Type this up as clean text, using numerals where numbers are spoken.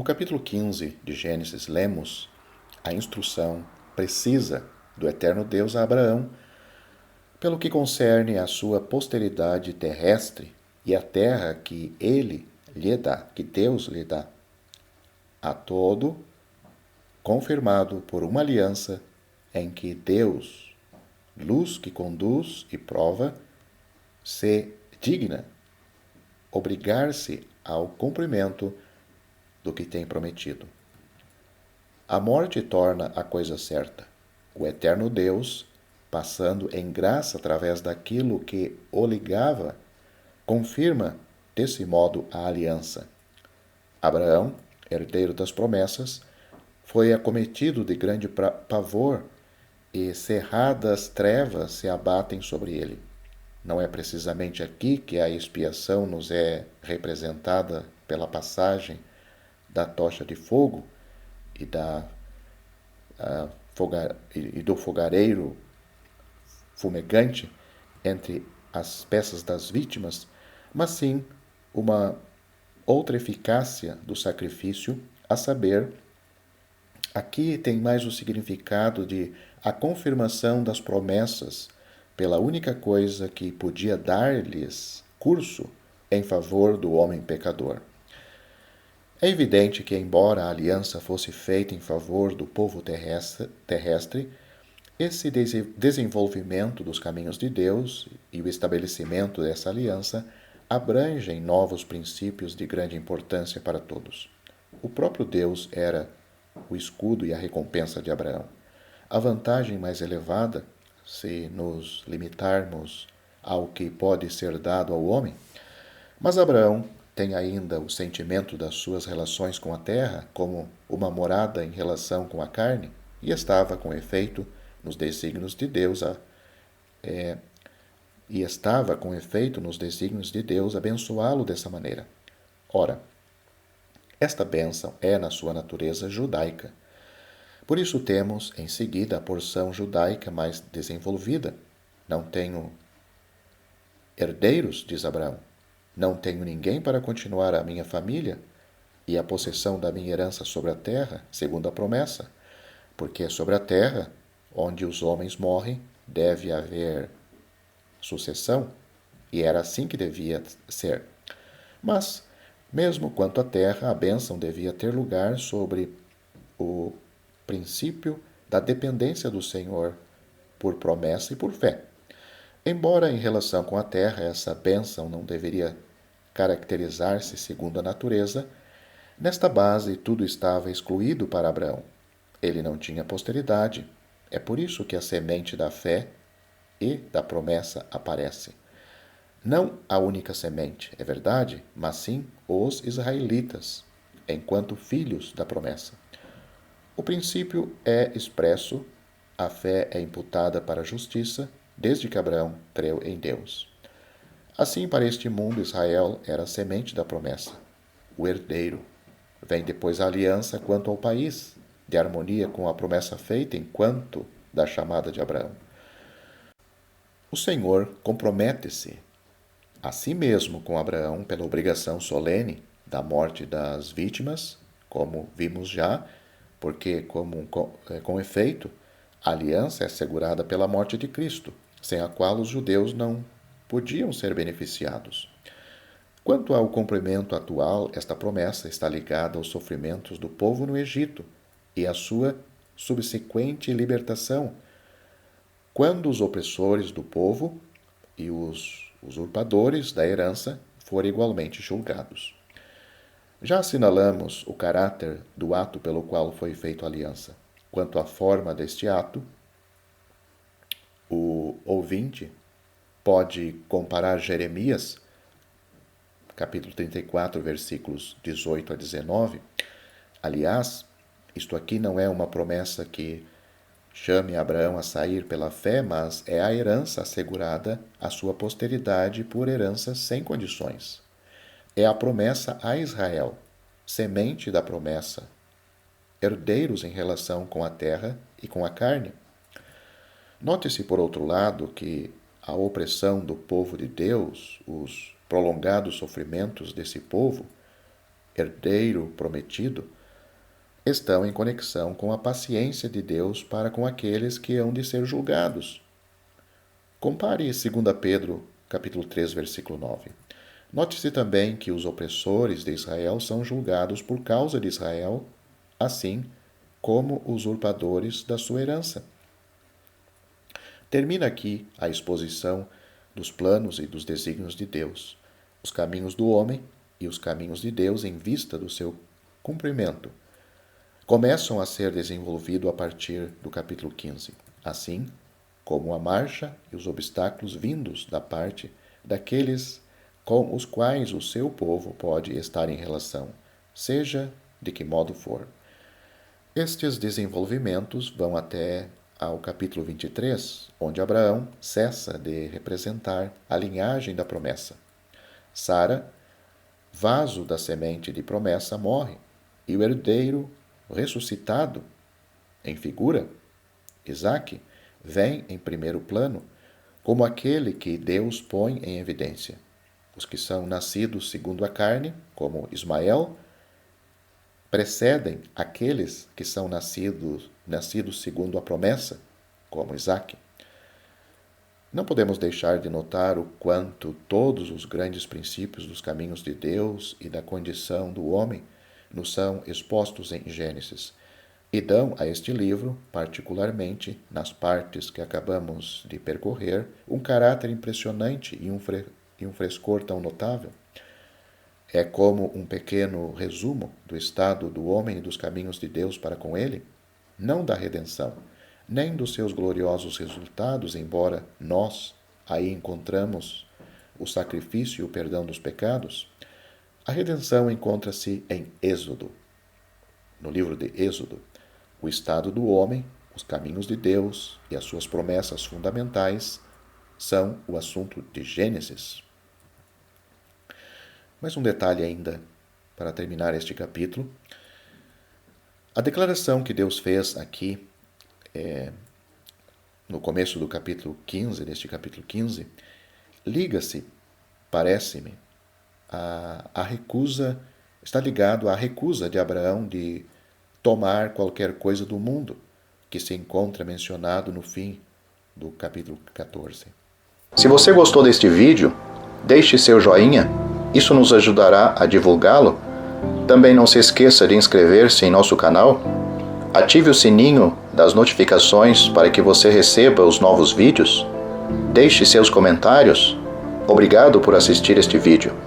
capítulo 15 de Gênesis, lemos a instrução precisa do eterno Deus a Abraão pelo que concerne à sua posteridade terrestre e a terra que ele lhe dá, que Deus lhe dá, a todo confirmado por uma aliança em que Deus, luz que conduz e prova, se digna obrigar-se ao cumprimento do que tem prometido. A morte torna a coisa certa. O eterno Deus, passando em graça através daquilo que o ligava, confirma desse modo a aliança. Abraão, herdeiro das promessas, foi acometido de grande pavor e cerradas trevas se abatem sobre ele. Não é precisamente aqui que a expiação nos é representada pela passagem da tocha de fogo e, do fogareiro fumegante entre as peças das vítimas, mas sim uma outra eficácia do sacrifício, a saber, aqui tem mais o significado de a confirmação das promessas pela única coisa que podia dar-lhes curso em favor do homem pecador. É evidente que, embora a aliança fosse feita em favor do povo terrestre, esse desenvolvimento dos caminhos de Deus e o estabelecimento dessa aliança abrangem novos princípios de grande importância para todos. O próprio Deus era o escudo e a recompensa de Abraão. A vantagem mais elevada, se nos limitarmos ao que pode ser dado ao homem, mas Abraão tem ainda o sentimento das suas relações com a terra como uma morada em relação com a carne, e estava, com efeito, nos desígnios de Deus abençoá-lo dessa maneira. Ora, esta bênção é, na sua natureza, judaica. Por isso temos, em seguida, a porção judaica mais desenvolvida. Não tenho herdeiros, diz Abraão. Não tenho ninguém para continuar a minha família e a possessão da minha herança sobre a terra, segundo a promessa, porque é sobre a terra, onde os homens morrem, deve haver sucessão, e era assim que devia ser. Mas, mesmo quanto à terra, a bênção devia ter lugar sobre o princípio da dependência do Senhor por promessa e por fé. Embora em relação com a terra essa bênção não deveria caracterizar-se segundo a natureza, nesta base tudo estava excluído para Abraão. Ele não tinha posteridade. É por isso que a semente da fé e da promessa aparece. Não a única semente, é verdade, mas sim os israelitas, enquanto filhos da promessa. O princípio é expresso, a fé é imputada para a justiça, desde que Abraão creu em Deus. Assim, para este mundo, Israel era a semente da promessa, o herdeiro. Vem depois a aliança quanto ao país, de harmonia com a promessa feita enquanto da chamada de Abraão. O Senhor compromete-se a si mesmo com Abraão pela obrigação solene da morte das vítimas, como vimos já, porque, com efeito, a aliança é assegurada pela morte de Cristo, sem a qual os judeus não podiam ser beneficiados. Quanto ao cumprimento atual, esta promessa está ligada aos sofrimentos do povo no Egito e à sua subsequente libertação, quando os opressores do povo e os usurpadores da herança forem igualmente julgados. Já assinalamos o caráter do ato pelo qual foi feita a aliança. Quanto à forma deste ato, o ouvinte pode comparar Jeremias, capítulo 34, versículos 18 a 19. Aliás, isto aqui não é uma promessa que chame Abraão a sair pela fé, mas é a herança assegurada à sua posteridade por herança sem condições. É a promessa a Israel, semente da promessa, herdeiros em relação com a terra e com a carne. Note-se, por outro lado, que a opressão do povo de Deus, os prolongados sofrimentos desse povo, herdeiro prometido, estão em conexão com a paciência de Deus para com aqueles que hão de ser julgados. Compare 2 Pedro, capítulo 3, versículo 9. Note-se também que os opressores de Israel são julgados por causa de Israel, assim como usurpadores da sua herança. Termina aqui a exposição dos planos e dos desígnios de Deus, os caminhos do homem e os caminhos de Deus em vista do seu cumprimento. Começam a ser desenvolvidos a partir do capítulo 15, assim como a marcha e os obstáculos vindos da parte daqueles com os quais o seu povo pode estar em relação, seja de que modo for. Estes desenvolvimentos vão até ao capítulo 23, onde Abraão cessa de representar a linhagem da promessa. Sara, vaso da semente de promessa, morre, e o herdeiro ressuscitado, em figura, Isaque, vem em primeiro plano, como aquele que Deus põe em evidência. Os que são nascidos segundo a carne, como Ismael, precedem aqueles que são nascidos segundo a promessa, como Isaque. Não podemos deixar de notar o quanto todos os grandes princípios dos caminhos de Deus e da condição do homem nos são expostos em Gênesis e dão a este livro, particularmente nas partes que acabamos de percorrer, um caráter impressionante e um frescor tão notável. É como um pequeno resumo do estado do homem e dos caminhos de Deus para com ele, não da redenção, nem dos seus gloriosos resultados, embora nós aí encontramos o sacrifício e o perdão dos pecados. A redenção encontra-se em Êxodo. No livro de Êxodo, o estado do homem, os caminhos de Deus e as suas promessas fundamentais são o assunto de Gênesis. Mais um detalhe ainda para terminar este capítulo. A declaração que Deus fez aqui, no começo do capítulo 15, neste capítulo 15, liga-se, parece-me, a recusa, está ligado à recusa de Abraão de tomar qualquer coisa do mundo, que se encontra mencionado no fim do capítulo 14. Se você gostou deste vídeo, deixe seu joinha, isso nos ajudará a divulgá-lo. Também não se esqueça de inscrever-se em nosso canal, ative o sininho das notificações para que você receba os novos vídeos, deixe seus comentários. Obrigado por assistir este vídeo.